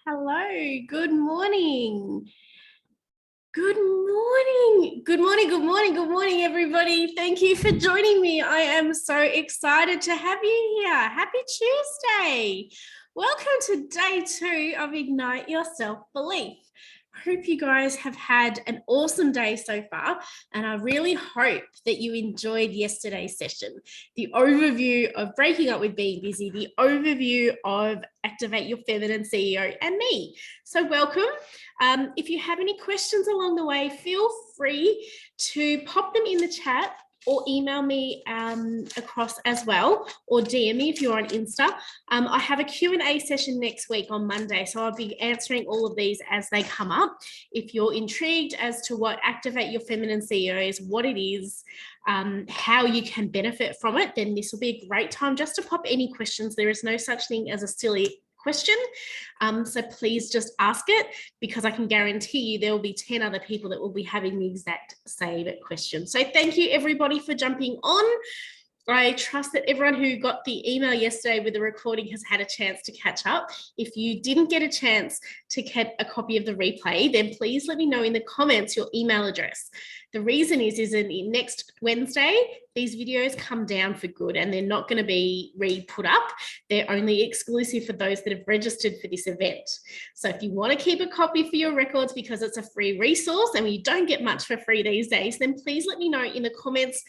Hello, good morning. Good morning. Good morning, good morning, good morning, everybody. Thank you for joining me. I am so excited to have you here. Happy Tuesday. Welcome to day 2 of Ignite Your Self-Belief. Hope you guys have had an awesome day so far, and I really hope that you enjoyed yesterday's session. The overview of breaking up with being busy, the overview of Activate Your Feminine CEO and me. So welcome. If you have any questions along the way, feel free to pop them in the chat or email me across as well, or DM me if you're on Insta. I have a Q&A session next week on Monday, so I'll be answering all of these as they come up. If you're intrigued as to what Activate Your Feminine CEO is, what it is, how you can benefit from it, then this will be a great time just to pop any questions. There is no such thing as a silly question. So please just ask it, because I can guarantee you there will be 10 other people that will be having the exact same question. So thank you everybody for jumping on. I trust that everyone who got the email yesterday with the recording has had a chance to catch up. If you didn't get a chance to get a copy of the replay, then please let me know in the comments your email address. The reason is in next Wednesday, these videos come down for good and they're not going to be re-put up. They're only exclusive for those that have registered for this event. So if you want to keep a copy for your records because it's a free resource and you don't get much for free these days, then please let me know in the comments.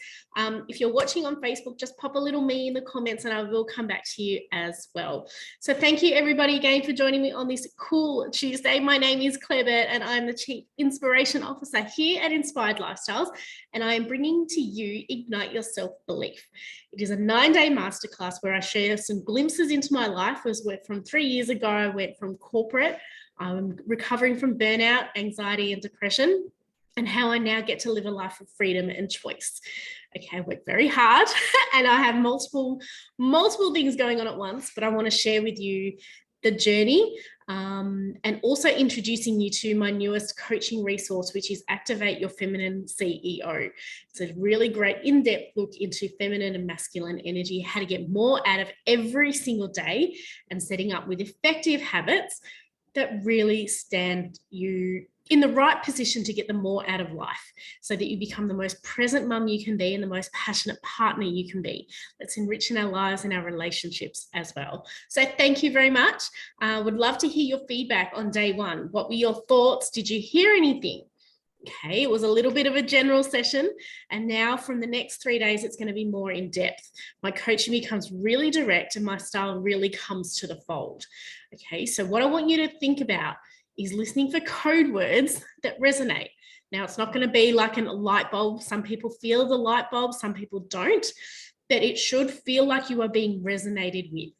If you're watching on Facebook, just pop a little me in the comments and I will come back to you as well. So thank you everybody again for joining me on this cool Tuesday. My name is Claire Burt and I'm the Chief Inspiration Officer here at Inspired Lifestyles, and I am bringing to you Ignite Your Self-Belief. It is a 9-day masterclass where I share some glimpses into my life. I went from 3 years ago, I went from corporate, recovering from burnout, anxiety and depression, and how I now get to live a life of freedom and choice. Okay, I work very hard and I have multiple things going on at once, but I want to share with you the journey and also introducing you to my newest coaching resource, which is Activate Your Feminine CEO. It's a really great in-depth look into feminine and masculine energy, how to get more out of every single day and setting up with effective habits that really stand you in the right position to get the more out of life, so that you become the most present mum you can be and the most passionate partner you can be. Let's enrich in our lives and our relationships as well. So thank you very much. Would love to hear your feedback on day 1. What were your thoughts? Did you hear anything? Okay, it was a little bit of a general session, and now from the next 3 days, it's going to be more in depth. My coaching becomes really direct and my style really comes to the fold. Okay, so what I want you to think about is listening for code words that resonate. Now, it's not going to be like a light bulb. Some people feel the light bulb, some people don't, but it should feel like you are being resonated with.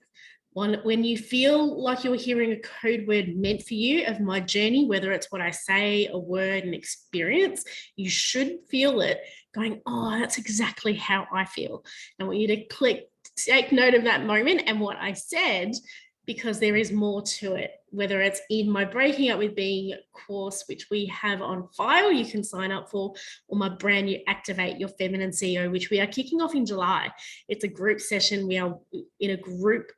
When you feel like you're hearing a code word meant for you of my journey, whether it's what I say, a word, an experience, you should feel it going, oh, that's exactly how I feel. I want you to take note of that moment and what I said, because there is more to it, whether it's in my Breaking Up with Being course, which we have on file, you can sign up for, or my brand new Activate Your Feminine CEO, which we are kicking off in July. It's a group session. We are in a group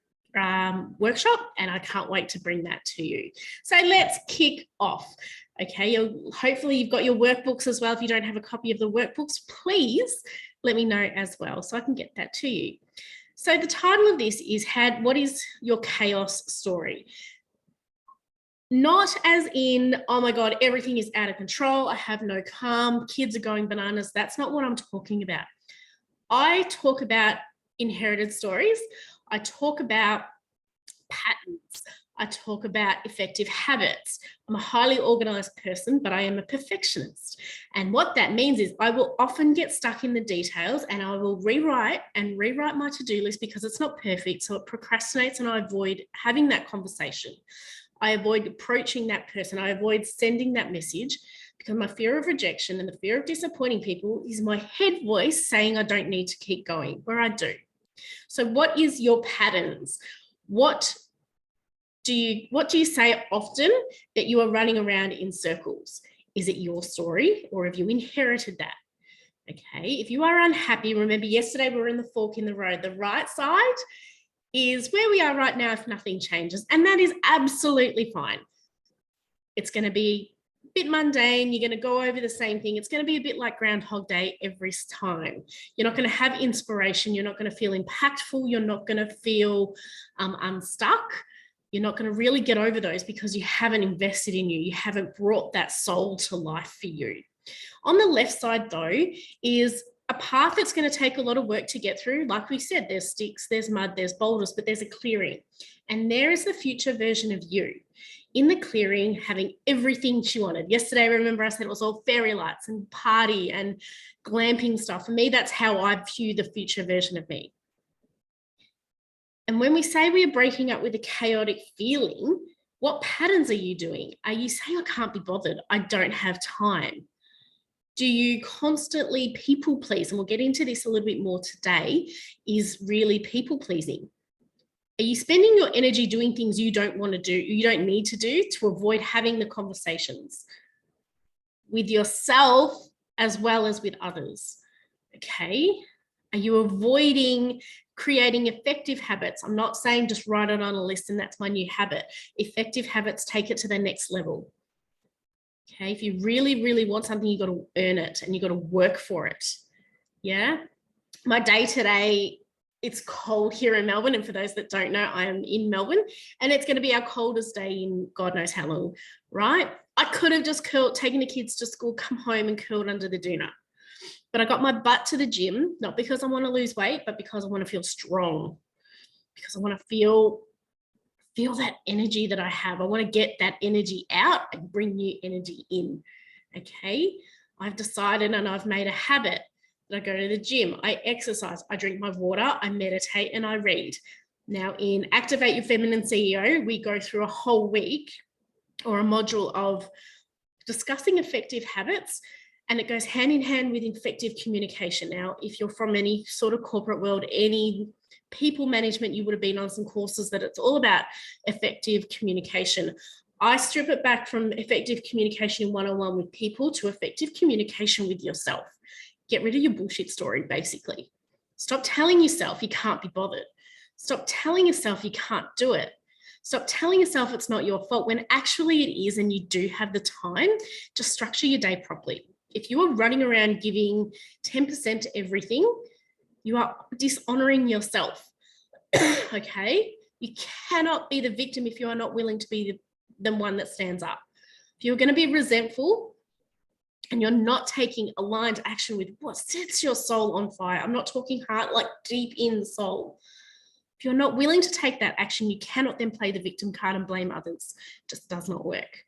workshop, and I can't wait to bring that to you. So let's kick off. Okay, hopefully you've got your workbooks as well. If you don't have a copy of the workbooks, please let me know as well so I can get that to you. So the title of this is what is your chaos story? Not as in, oh my God, everything is out of control, I have no calm, kids are going bananas. That's not what I'm talking about. I talk about inherited stories. I talk about patterns. I talk about effective habits. I'm a highly organized person, but I am a perfectionist. And what that means is I will often get stuck in the details and I will rewrite my to-do list because it's not perfect. So it procrastinates and I avoid having that conversation. I avoid approaching that person. I avoid sending that message because my fear of rejection and the fear of disappointing people is my head voice saying I don't need to keep going, where I do. So what is your patterns? What do you say often that you are running around in circles? Is it your story or have you inherited that? Okay, if you are unhappy, remember yesterday we were in the fork in the road. The right side is where we are right now if nothing changes, and that is absolutely fine. It's going to be a bit mundane. You're going to go over the same thing. It's going to be a bit like Groundhog Day every time. You're not going to have inspiration. You're not going to feel impactful. You're not going to feel unstuck. You're not going to really get over those because you haven't invested in you. You haven't brought that soul to life for you. On the left side, though, is a path that's going to take a lot of work to get through. Like we said, there's sticks, there's mud, there's boulders, but there's a clearing. And there is the future version of you in the clearing, having everything she wanted. Yesterday, remember I said it was all fairy lights and party and glamping stuff. For me, that's how I view the future version of me. And when we say we are breaking up with a chaotic feeling, what patterns are you doing? Are you saying, I can't be bothered, I don't have time? Do you constantly people please? And we'll get into this a little bit more today, is really people pleasing. Are you spending your energy doing things you don't want to do, you don't need to do, to avoid having the conversations with yourself as well as with others? Okay. Are you avoiding creating effective habits? I'm not saying just write it on a list and that's my new habit. Effective habits take it to the next level. Okay, if you really, really want something, you've got to earn it and you've got to work for it. Yeah. My day today, it's cold here in Melbourne. And for those that don't know, I am in Melbourne and it's going to be our coldest day in God knows how long, right? I could have just taken the kids to school, come home and curled under the doona. But I got my butt to the gym, not because I want to lose weight, but because I want to feel strong, because I want to feel that energy that I have. I want to get that energy out and bring new energy in. Okay. I've decided and I've made a habit that I go to the gym, I exercise, I drink my water, I meditate and I read. Now in Activate Your Feminine CEO, we go through a whole week or a module of discussing effective habits, and it goes hand in hand with effective communication. Now, if you're from any sort of corporate world, any people management, you would have been on some courses that it's all about effective communication. I strip it back from effective communication one-on-one with people to effective communication with yourself. Get rid of your bullshit story, basically. Stop telling yourself you can't be bothered. Stop telling yourself you can't do it. Stop telling yourself it's not your fault when actually it is, and you do have the time. Just structure your day properly. If you are running around giving 10% to everything, you are dishonoring yourself. Okay? You cannot be the victim if you are not willing to be the one that stands up. If you're going to be resentful and you're not taking aligned action with what sets your soul on fire, I'm not talking heart, like deep in the soul. If you're not willing to take that action, you cannot then play the victim card and blame others. It just does not work.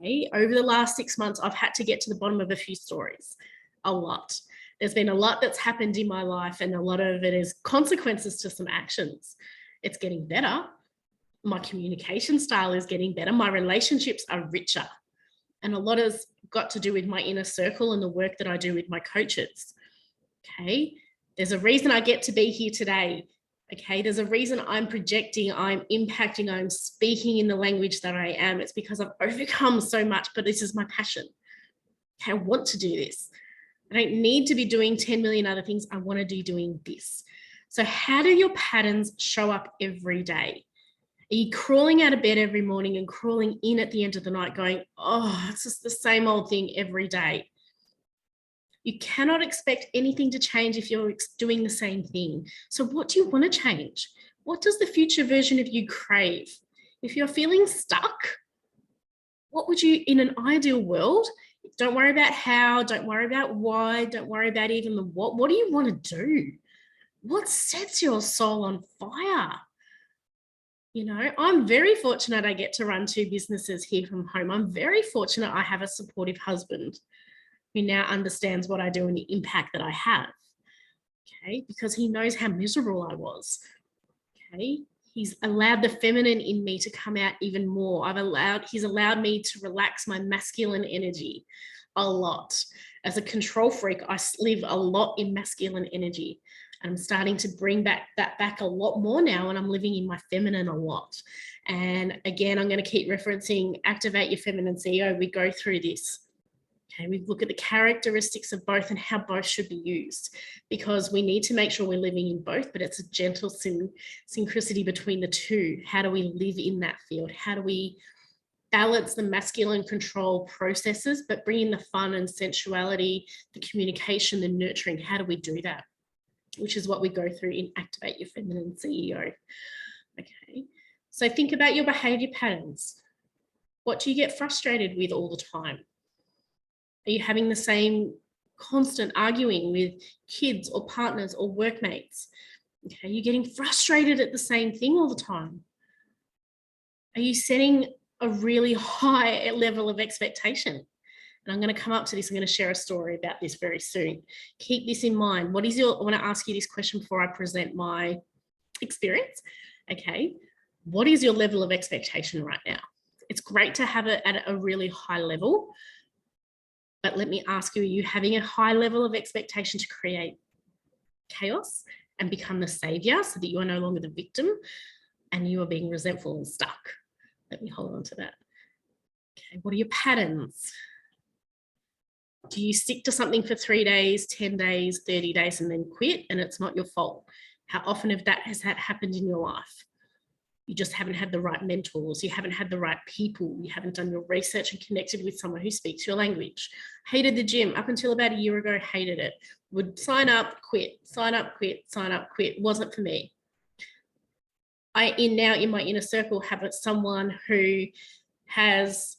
Okay? Over the last 6 months, I've had to get to the bottom of a few stories, a lot. There's been a lot that's happened in my life, and a lot of it is consequences to some actions. It's getting better. My communication style is getting better. My relationships are richer. And a lot has got to do with my inner circle and the work that I do with my coaches. Okay. There's a reason I get to be here today. Okay. There's a reason I'm projecting, I'm impacting, I'm speaking in the language that I am. It's because I've overcome so much, but this is my passion. Okay. I want to do this. I don't need to be doing 10 million other things. I want to be doing this. So how do your patterns show up every day? Are you crawling out of bed every morning and crawling in at the end of the night going, oh, it's just the same old thing every day? You cannot expect anything to change if you're doing the same thing. So what do you want to change? What does the future version of you crave? If you're feeling stuck, what would you, in an ideal world, don't worry about how, don't worry about why, don't worry about even the what do you want to do? What sets your soul on fire? You know, I'm very fortunate I get to run 2 businesses here from home. I'm very fortunate I have a supportive husband who now understands what I do and the impact that I have. Okay, because he knows how miserable I was. Okay, he's allowed the feminine in me to come out even more. He's allowed me to relax my masculine energy a lot. As a control freak, I live a lot in masculine energy. I'm starting to bring that back a lot more now, and I'm living in my feminine a lot. And again, I'm going to keep referencing Activate Your Feminine CEO. We go through this. Okay, we look at the characteristics of both and how both should be used, because we need to make sure we're living in both, but it's a gentle synchronicity between the two. How do we live in that field? How do we balance the masculine control processes, but bring in the fun and sensuality, the communication, the nurturing. How do we do that? Which is what we go through in Activate Your Feminine CEO. Okay, so think about your behavior patterns. What do you get frustrated with all the time? Are you having the same constant arguing with kids or partners or workmates? Okay, you're getting frustrated at the same thing all the time. Are you setting a really high level of expectation? And I'm going to come up to this. I'm going to share a story about this very soon. Keep this in mind. I want to ask you this question before I present my experience. Okay, what is your level of expectation right now? It's great to have it at a really high level, but let me ask you, are you having a high level of expectation to create chaos and become the savior so that you are no longer the victim and you are being resentful and stuck? Let me hold on to that. Okay, what are your patterns? Do you stick to something for 3 days, 10 days, 30 days, and then quit, and it's not your fault? How often has that happened in your life? You just haven't had the right mentors. You haven't had the right people. You haven't done your research and connected with someone who speaks your language. Hated the gym up until about a year ago, hated it. Would sign up, quit, sign up, quit, sign up, quit. Wasn't for me. Now in my inner circle have someone who has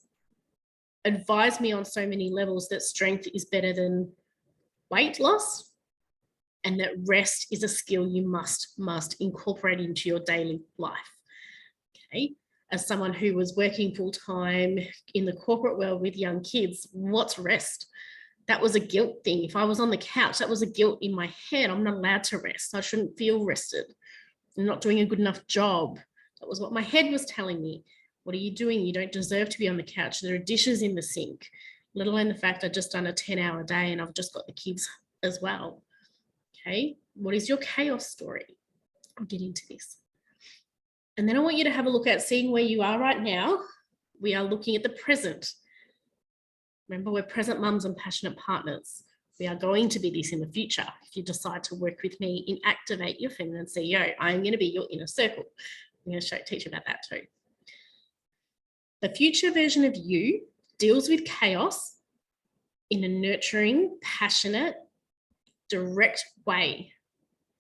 advised me on so many levels that strength is better than weight loss, and that rest is a skill you must incorporate into your daily life. Okay, as someone who was working full-time in the corporate world with young kids, what's rest? That was a guilt thing. If I was on the couch, that was a guilt in my head. I'm not allowed to rest. I shouldn't feel rested. I'm not doing a good enough job. That was what my head was telling me. What are you doing? You don't deserve to be on the couch. There are dishes in the sink, let alone the fact I've just done a 10-hour day and I've just got the kids as well. Okay, what is your chaos story? I'll get into this. And then I want you to have a look at seeing where you are right now. We are looking at the present. Remember, we're present mums and passionate partners. We are going to be this in the future. If you decide to work with me in Activate Your Feminine CEO, I am going to be your inner circle. I'm going to teach you about that too. The future version of you deals with chaos in a nurturing, passionate, direct way.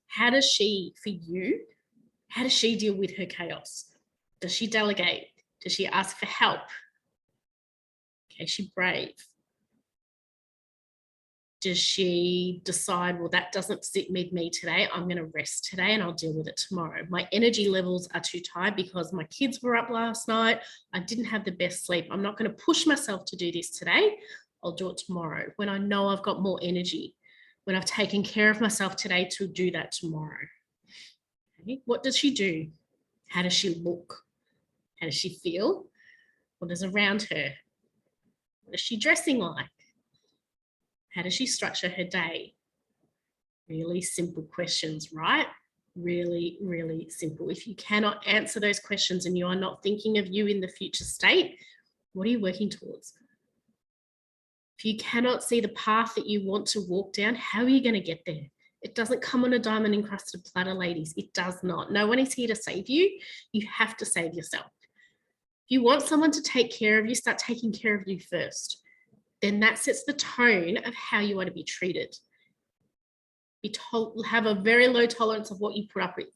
How does she, for you, how does she deal with her chaos? Does she delegate? Does she ask for help? Okay, is she brave? Does she decide, well, that doesn't sit with me today. I'm going to rest today and I'll deal with it tomorrow. My energy levels are too tight because my kids were up last night. I didn't have the best sleep. I'm not going to push myself to do this today. I'll do it tomorrow when I know I've got more energy, when I've taken care of myself today to do that tomorrow. Okay. What does she do? How does she look? How does she feel? What is around her? What is she dressing like? How does she structure her day? Really simple questions, right? Really, really simple. If you cannot answer those questions and you are not thinking of you in the future state, what are you working towards? If you cannot see the path that you want to walk down, how are you going to get there? It doesn't come on a diamond encrusted platter, ladies. It does not. No one is here to save you. You have to save yourself. If you want someone to take care of you, start taking care of you first. Then that sets the tone of how you want to be treated. Have a very low tolerance of what you put up with.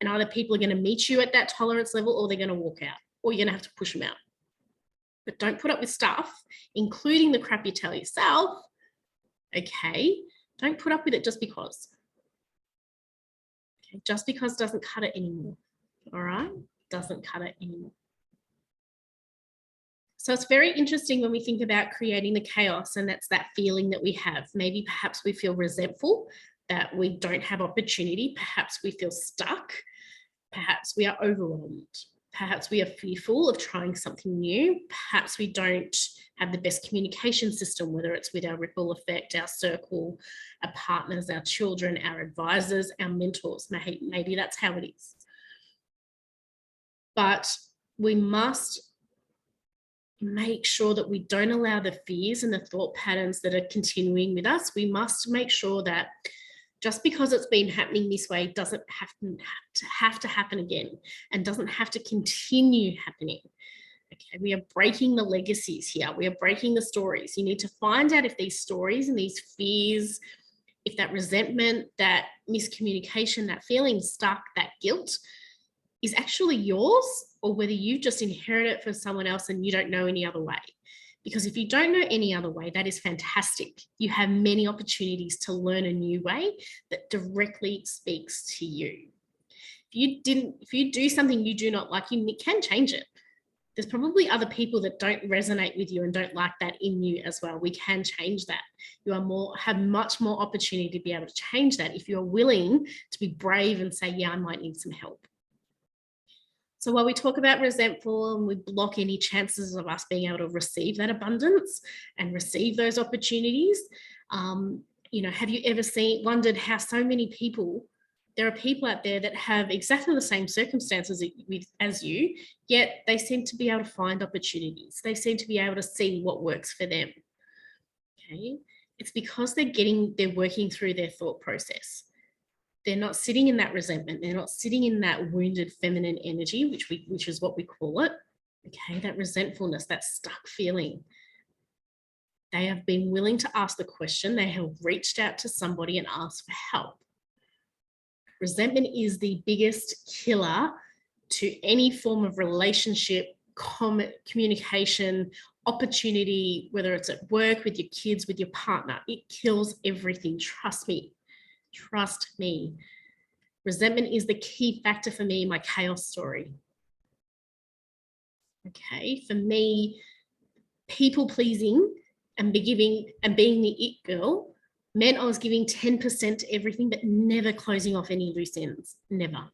And either people are going to meet you at that tolerance level or they're going to walk out, or you're going to have to push them out. But don't put up with stuff, including the crap you tell yourself. Okay, don't put up with it just because. Okay, just because doesn't cut it anymore. All right, doesn't cut it anymore. So it's very interesting when we think about creating the chaos, and that's that feeling that we have. Maybe perhaps we feel resentful that we don't have opportunity. Perhaps we feel stuck. Perhaps we are overwhelmed. Perhaps we are fearful of trying something new. Perhaps we don't have the best communication system, whether it's with our ripple effect, our circle, our partners, our children, our advisors, our mentors. Maybe that's how it is. But we must make sure that we don't allow the fears and the thought patterns that are continuing with us. We must make sure that just because it's been happening this way doesn't have to happen again, and doesn't have to continue happening. Okay, we are breaking the legacies here. We are breaking the stories. You need to find out if these stories and these fears, if that resentment, that miscommunication, that feeling stuck, that guilt is actually yours, or whether you've just inherited it from someone else and you don't know any other way. Because if you don't know any other way, that is fantastic. You have many opportunities to learn a new way that directly speaks to you. If you do something you do not like, you can change it. There's probably other people that don't resonate with you and don't like that in you as well. We can change that. You have much more opportunity to be able to change that if you're willing to be brave and say, yeah, I might need some help. So while we talk about resentful and we block any chances of us being able to receive that abundance and receive those opportunities, have you ever wondered how so many people, there are people out there that have exactly the same circumstances as you, yet they seem to be able to find opportunities. They seem to be able to see what works for them. Okay, it's because they're working through their thought process. They're not sitting in that resentment. They're not sitting in that wounded feminine energy, which is what we call it. Okay, that resentfulness, that stuck feeling. They have been willing to ask the question. They have reached out to somebody and asked for help. Resentment is the biggest killer to any form of relationship, communication, opportunity, whether it's at work, with your kids, with your partner. It kills everything. Trust me. Trust me. Resentment is the key factor for me in my chaos story. Okay, for me, people pleasing and being the it girl meant I was giving 10% to everything, but never closing off any loose ends. Never.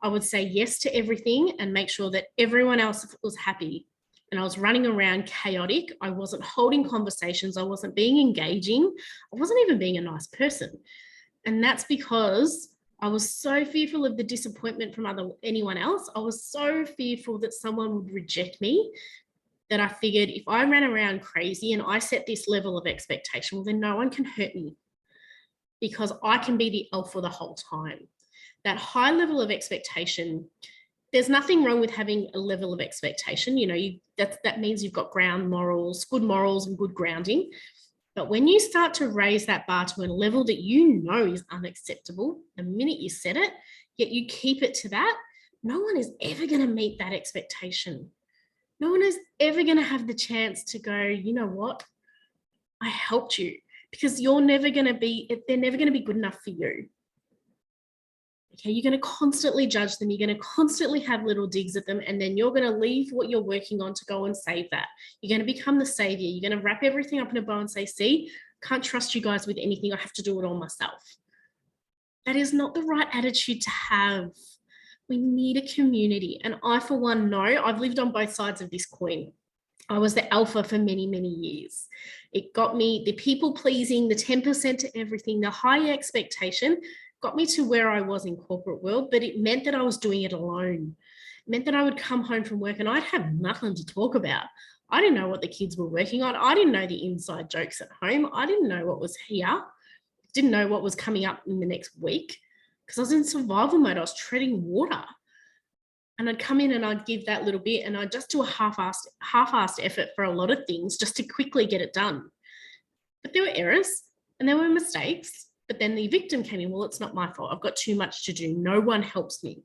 I would say yes to everything and make sure that everyone else was happy. And I was running around chaotic. I wasn't holding conversations. I wasn't being engaging. I wasn't even being a nice person. And that's because I was so fearful of the disappointment from anyone else. I was so fearful that someone would reject me that I figured if I ran around crazy and I set this level of expectation, well, then no one can hurt me because I can be the alpha the whole time. That high level of expectation, there's nothing wrong with having a level of expectation. That means you've got good morals and good grounding. But when you start to raise that bar to a level that you know is unacceptable, the minute you set it, yet you keep it to that, no one is ever going to meet that expectation. No one is ever going to have the chance to go, you know what? I helped you, because they're never going to be good enough for you. Okay, you're going to constantly judge them. You're going to constantly have little digs at them, and then you're going to leave what you're working on to go and save that. You're going to become the savior. You're going to wrap everything up in a bow and say, see, can't trust you guys with anything. I have to do it all myself. That is not the right attitude to have. We need a community. And I, for one, know I've lived on both sides of this coin. I was the alpha for many, many years. It got me the people pleasing, the 10% to everything, the high expectation got me to where I was in corporate world, but it meant that I was doing it alone. It meant that I would come home from work and I'd have nothing to talk about. I didn't know what the kids were working on. I didn't know the inside jokes at home. I didn't know what was here. Didn't know what was coming up in the next week because I was in survival mode. I was treading water. And I'd come in and I'd give that little bit and I'd just do a half-assed effort for a lot of things just to quickly get it done. But there were errors and there were mistakes. But then the victim came in, well, it's not my fault. I've got too much to do. No one helps me.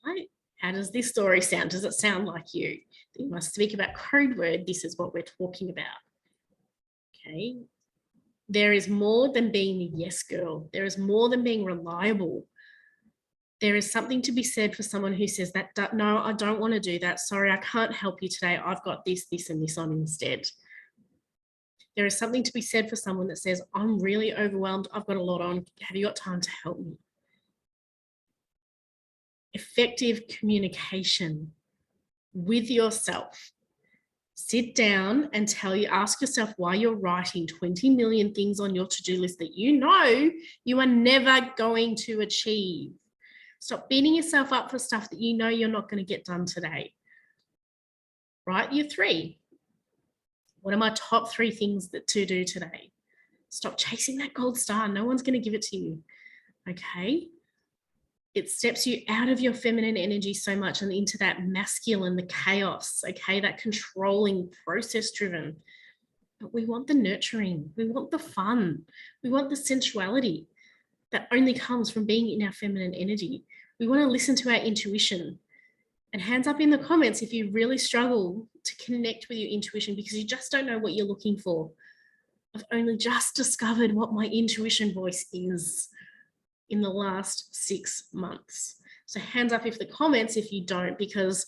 Right? How does this story sound? Does it sound like you? You must speak about code word. This is what we're talking about. Okay. There is more than being a yes girl. There is more than being reliable. There is something to be said for someone who says that, no, I don't want to do that. Sorry, I can't help you today. I've got this, this, and this on instead. There is something to be said for someone that says, I'm really overwhelmed. I've got a lot on. Have you got time to help me? Effective communication with yourself. Sit down and ask yourself why you're writing 20 million things on your to-do list that you know you are never going to achieve. Stop beating yourself up for stuff that you know you're not going to get done today. Write your 3. What are my top 3 things to do today? Stop chasing that gold star. No one's going to give it to you. Okay. It steps you out of your feminine energy so much and into that masculine, the chaos, okay, that controlling, process-driven. But we want the nurturing, we want the fun, we want the sensuality that only comes from being in our feminine energy. We want to listen to our intuition. And hands up in the comments if you really struggle to connect with your intuition because you just don't know what you're looking for. I've only just discovered what my intuition voice is in the last 6 months. So hands up if the comments if you don't, because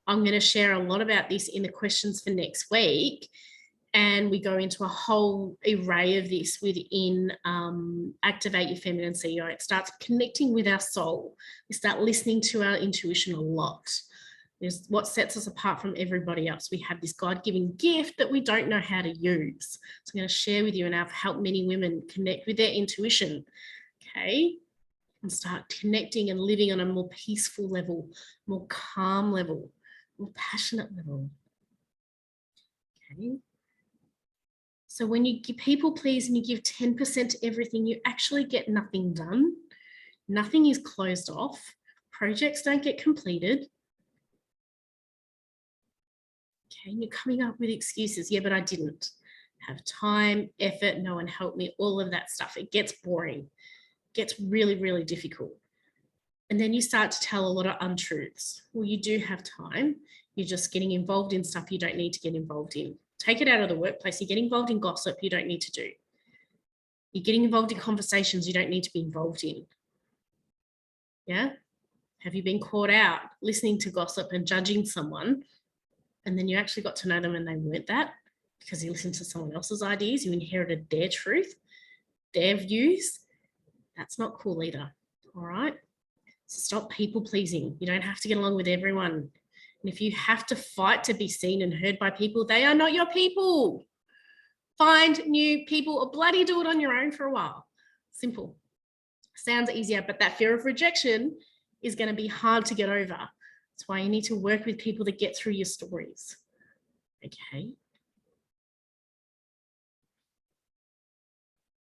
I'm going to share a lot about this in the questions for next week. And we go into a whole array of this within Activate Your Feminine CEO. It starts connecting with our soul. We start listening to our intuition a lot. There's what sets us apart from everybody else. We have this God-given gift that we don't know how to use. So I'm going to share with you, and I've helped many women connect with their intuition, okay, and start connecting and living on a more peaceful level, more calm level, more passionate level, okay. So when you give people please and you give 10% to everything, you actually get nothing done. Nothing is closed off. Projects don't get completed. Okay, and you're coming up with excuses. Yeah, but I didn't have time, effort, no one helped me, all of that stuff. It gets boring. It gets really, really difficult. And then you start to tell a lot of untruths. Well, you do have time. You're just getting involved in stuff you don't need to get involved in. Take it out of the workplace. You get involved in gossip you don't need to do. You're getting involved in conversations you don't need to be involved in. Yeah? Have you been caught out listening to gossip and judging someone, and then you actually got to know them and they weren't that because you listened to someone else's ideas, you inherited their truth, their views? That's not cool either, all right? So stop people pleasing. You don't have to get along with everyone. And if you have to fight to be seen and heard by people, they are not your people. Find new people or bloody do it on your own for a while. Simple. Sounds easier, but that fear of rejection is going to be hard to get over. That's why you need to work with people that get through your stories. Okay.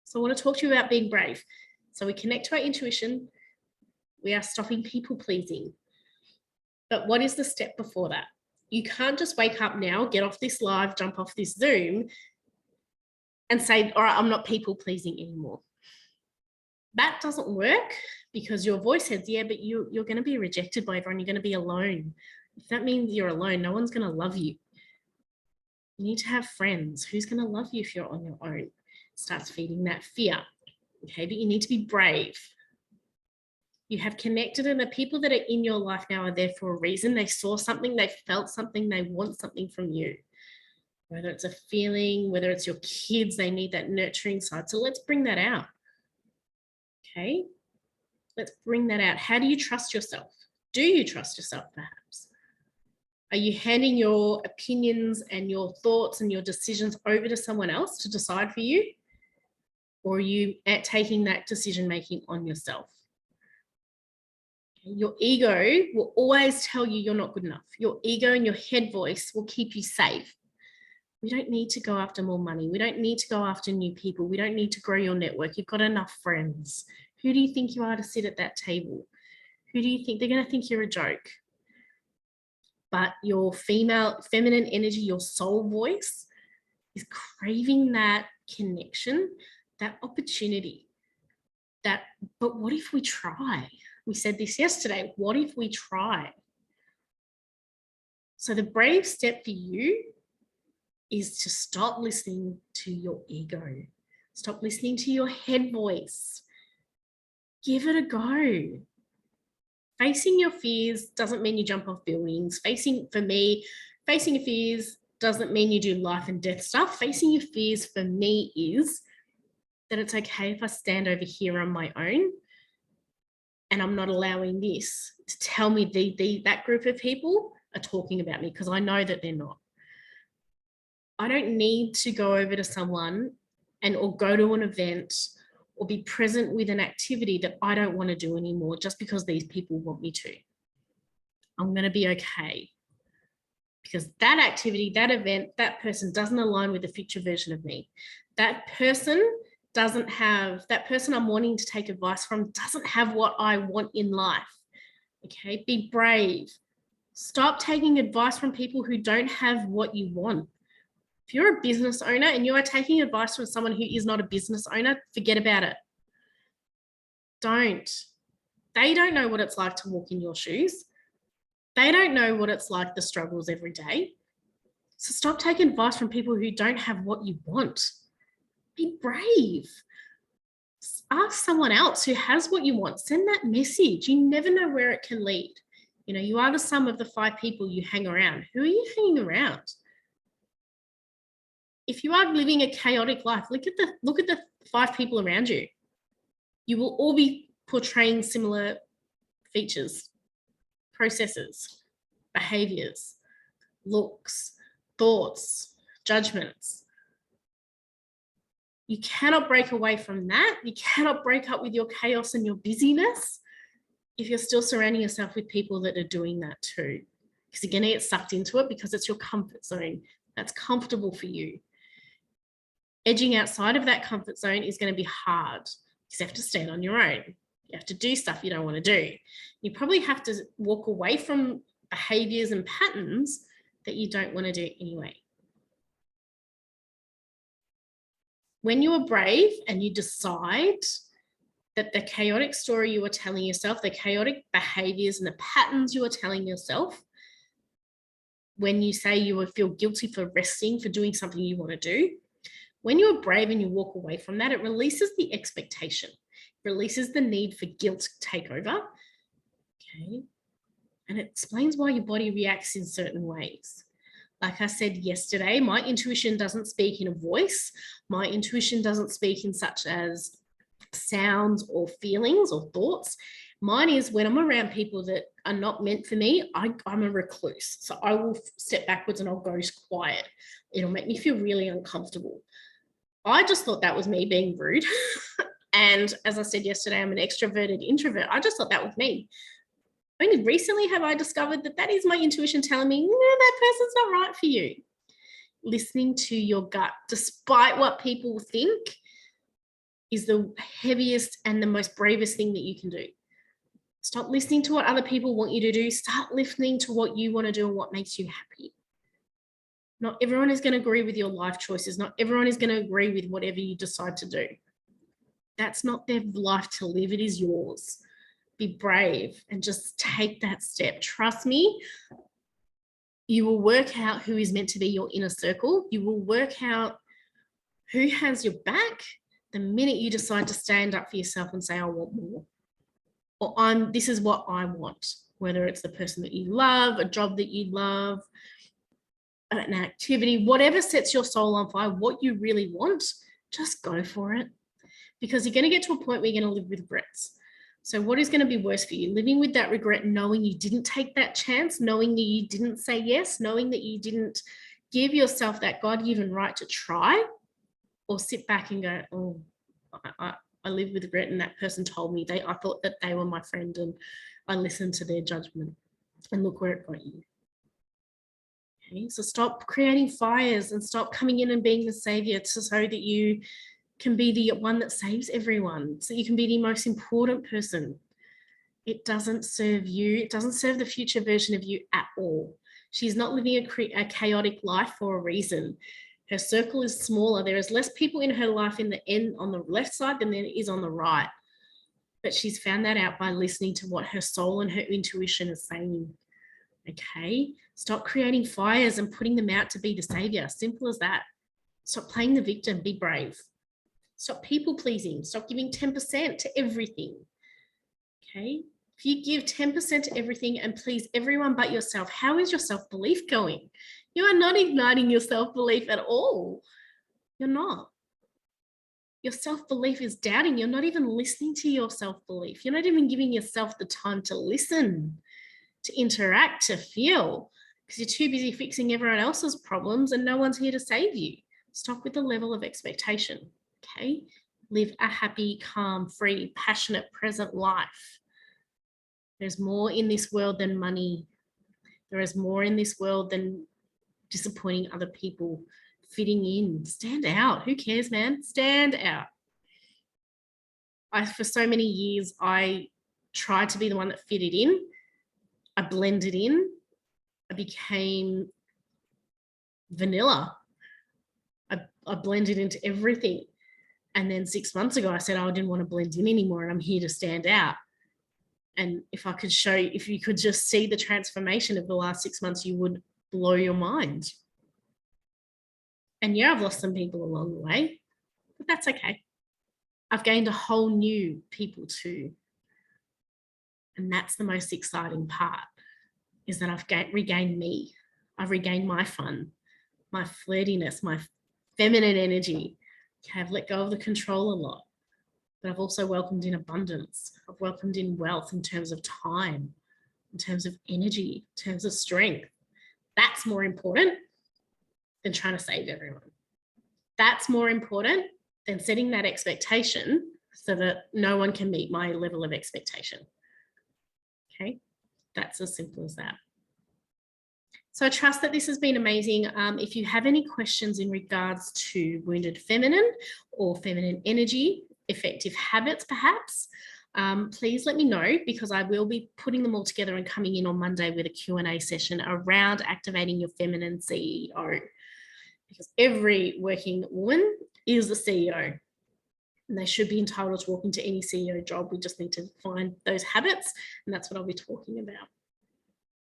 So I want to talk to you about being brave. So we connect to our intuition. We are stopping people pleasing. But what is the step before that? You can't just wake up now, get off this live, jump off this Zoom and say, all right, I'm not people pleasing anymore. That doesn't work because your voice says, yeah, but you're going to be rejected by everyone. You're going to be alone. If that means you're alone, no one's going to love you. You need to have friends. Who's going to love you if you're on your own? It starts feeding that fear. Okay, but you need to be brave. You have connected, and the people that are in your life now are there for a reason. They saw something, they felt something, they want something from you. Whether it's a feeling, whether it's your kids, they need that nurturing side. So let's bring that out. Okay, let's bring that out. How do you trust yourself? Do you trust yourself perhaps? Are you handing your opinions and your thoughts and your decisions over to someone else to decide for you? Or are you taking that decision-making on yourself? Your ego will always tell you you're not good enough. Your ego and your head voice will keep you safe. We don't need to go after more money. We don't need to go after new people. We don't need to grow your network. You've got enough friends. Who do you think you are to sit at that table? Who do you think? They're going to think you're a joke. But your feminine energy, your soul voice is craving that connection, that opportunity. But what if we try? We said this yesterday. What if we try? So the brave step for you is to stop listening to your ego. Stop listening to your head voice. Give it a go. Facing your fears doesn't mean you jump off buildings. Facing your fears doesn't mean you do life and death stuff. Facing your fears for me is that it's okay if I stand over here on my own and I'm not allowing this to tell me that group of people are talking about me, because I know that they're not. I don't need to go over to someone or go to an event or be present with an activity that I don't want to do anymore just because these people want me to. I'm going to be okay, because that activity, that event, that person doesn't align with the future version of me. That person doesn't have, that person I'm wanting to take advice from doesn't have what I want in life. Okay, be brave. Stop taking advice from people who don't have what you want. If you're a business owner and you are taking advice from someone who is not a business owner, forget about it. Don't. They don't know what it's like to walk in your shoes. They don't know what it's like, the struggles every day. So stop taking advice from people who don't have what you want. Be brave. Ask someone else who has what you want. Send that message. You never know where it can lead. You know, you are the sum of the 5 people you hang around. Who are you hanging around? If you are living a chaotic life, look at the 5 people around you. You will all be portraying similar features, processes, behaviors, looks, thoughts, judgments. You cannot break away from that. You cannot break up with your chaos and your busyness if you're still surrounding yourself with people that are doing that too. Because you're going to get sucked into it because it's your comfort zone. That's comfortable for you. Edging outside of that comfort zone is going to be hard because you have to stand on your own. You have to do stuff you don't want to do. You probably have to walk away from behaviors and patterns that you don't want to do anyway. When you are brave and you decide that the chaotic story you are telling yourself, the chaotic behaviors and the patterns you are telling yourself, when you say you will feel guilty for resting, for doing something you want to do, when you are brave and you walk away from that, it releases the expectation, releases the need for guilt to take over. Okay. And it explains why your body reacts in certain ways. Like I said yesterday, my intuition doesn't speak in a voice. My intuition doesn't speak in such as sounds or feelings or thoughts. Mine is when I'm around people that are not meant for me, I'm a recluse. So I will step backwards and I'll go quiet. It'll make me feel really uncomfortable. I just thought that was me being rude. And as I said yesterday, I'm an extroverted introvert. I just thought that was me. Only recently have I discovered that that is my intuition telling me, no, that person's not right for you. Listening to your gut, despite what people think, is the heaviest and the most bravest thing that you can do. Stop listening to what other people want you to do. Start listening to what you want to do and what makes you happy. Not everyone is going to agree with your life choices. Not everyone is going to agree with whatever you decide to do. That's not their life to live. It is yours. Be brave and just take that step. Trust me, you will work out who is meant to be your inner circle. You will work out who has your back the minute you decide to stand up for yourself and say, I want more. Or this is what I want, whether it's the person that you love, a job that you love, an activity, whatever sets your soul on fire, what you really want, just go for it. Because you're going to get to a point where you're going to live with regrets. So what is going to be worse for you? Living with that regret, knowing you didn't take that chance, knowing that you didn't say yes, knowing that you didn't give yourself that God-given right to try, or sit back and go, oh, I live with regret and that person told me, I thought that they were my friend and I listened to their judgment and look where it got you. Okay, so stop creating fires and stop coming in and being the savior so that you can be the one that saves everyone, so you can be the most important person. It doesn't serve you. It doesn't serve the future version of you at all. She's not living a chaotic life for a reason. Her circle is smaller. There is less people in her life in the end on the left side than there is on the right. But she's found that out by listening to what her soul and her intuition is saying. Okay? Stop creating fires and putting them out to be the savior. Simple as that. Stop playing the victim. Be brave. Stop people pleasing. Stop giving 10% to everything. Okay? If you give 10% to everything and please everyone but yourself, how is your self-belief going? You are not igniting your self-belief at all. You're not. Your self-belief is doubting. You're not even listening to your self-belief. You're not even giving yourself the time to listen, to interact, to feel, because you're too busy fixing everyone else's problems and no one's here to save you. Stop with the level of expectation. Okay, live a happy, calm, free, passionate, present life. There's more in this world than money. There is more in this world than disappointing other people, fitting in. Stand out. Who cares, man? Stand out. For so many years, I tried to be the one that fitted in. I blended in. I became vanilla. I blended into everything. And then 6 months ago, I said, I didn't want to blend in anymore, and I'm here to stand out. And if you could just see the transformation of the last 6 months, you would blow your mind. And yeah, I've lost some people along the way, but that's okay. I've gained a whole new people too. And that's the most exciting part, is that I've regained me. I've regained my fun, my flirtiness, my feminine energy. Okay, I've let go of the control a lot, but I've also welcomed in abundance. I've welcomed in wealth in terms of time, in terms of energy, in terms of strength. That's more important than trying to save everyone. That's more important than setting that expectation so that no one can meet my level of expectation. Okay, that's as simple as that. So I trust that this has been amazing. If you have any questions in regards to wounded feminine or feminine energy, effective habits perhaps, please let me know, because I will be putting them all together and coming in on Monday with a Q&A session around activating your feminine CEO, because every working woman is a CEO. And they should be entitled to walk into any CEO job. We just need to find those habits, and that's what I'll be talking about.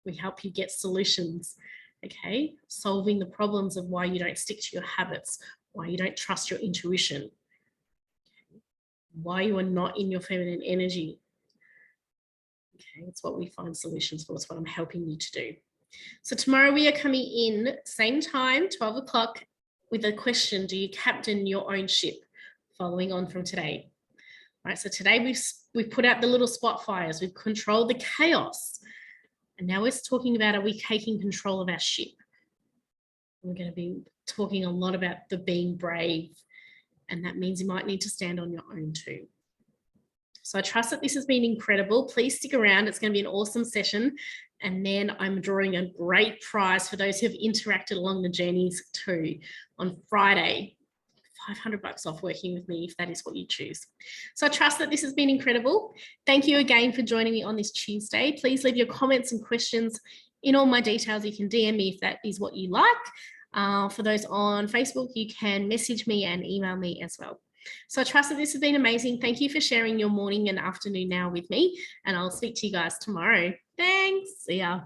We help you get solutions, okay? Solving the problems of why you don't stick to your habits, why you don't trust your intuition, okay? Why you are not in your feminine energy. Okay, it's what we find solutions for. It's what I'm helping you to do. So tomorrow we are coming in, same time, 12 o'clock, with a question: do you captain your own ship? Following on from today. All right, so today we've put out the little spot fires, we've controlled the chaos, and now we're talking about, are we taking control of our ship? We're going to be talking a lot about the being brave, and that means you might need to stand on your own too. So I trust that this has been incredible. Please stick around. It's going to be an awesome session. And then I'm drawing a great prize for those who have interacted along the journeys too on Friday. $500 off working with me if that is what you choose. So I trust that this has been incredible. Thank you again for joining me on this Tuesday. Please leave your comments and questions in all my details. You can DM me if that is what you like. For those on Facebook, you can message me and email me as well. So I trust that this has been amazing. Thank you for sharing your morning and afternoon now with me, and I'll speak to you guys tomorrow. Thanks. See ya.